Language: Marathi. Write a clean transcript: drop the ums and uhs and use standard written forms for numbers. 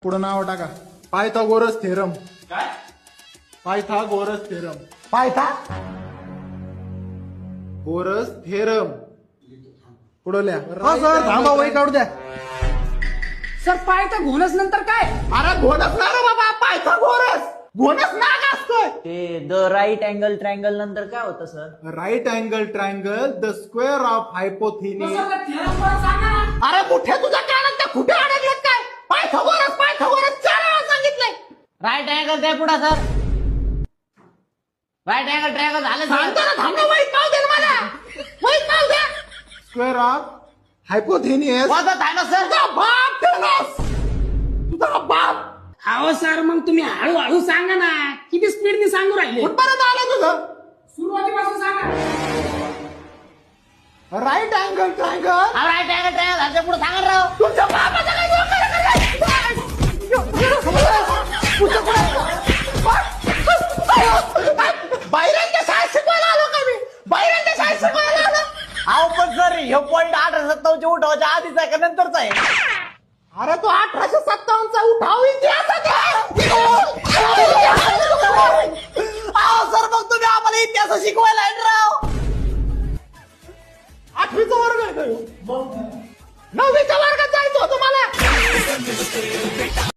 पुढं नाव टाका. Pythagoras theorem. काय? Pythagoras theorem. Pythagoras theorem. पुढं लिहा. हा सर थांबा वही काढू द्या. सर पायथा घोणस नंतर काय? अरे घोणस ना रे बाबा, पायथागोरस. घोणस नाग असतोय. ते द राईट अँगल ट्रायंगल नंतर काय होतं sir? Right angle triangle the square of hypotenuse. Sir, theorem परत सांगा ना. अरे कुठे तुझ्या कानात त्या कुठे अडकलेत काय? पायथागोरस पायथागोरस 4 वेळा सांगितलंय. राईट अँगल काय पुढे सर? राईट अँगल ट्रायंगल झालं सांगतो सर. ना, थांब ना, वहीत नाव दे ना मला. वहीत नाव दे. Square of हायपोथिनिस. वाजत आहे ना सर? तुझा बाप टेलस. तुझा बाप. अहो सर मग तुम्ही हळूहळू सांगा ना. किती स्पीडने सांगू राहिले? कुठपर्यंत आलं तुझं? सुरुवातीपासून सांगा. Right angle triangle. Right angle triangle झालं पुढे सांगा ना राव. तुमच्या बापाचा काय बाहेरांच्या शाळेत शिकवायला आलो का मी? बाहेरांच्या शाळेत शिकवायला आलो. अहो पण सर हे पॉईंट 1857 उठवायच्या आधीच आहे का नंतरच आहे? अरे तो 1857 चा उठाव इतिहासात आहे. अहो सर मग तुम्ही आम्हाला इतिहास शिकवायला आहे ना राव. 8वीचा वर्ग आहे तो. 9वीच्या वर्गात जायचं होतं मला.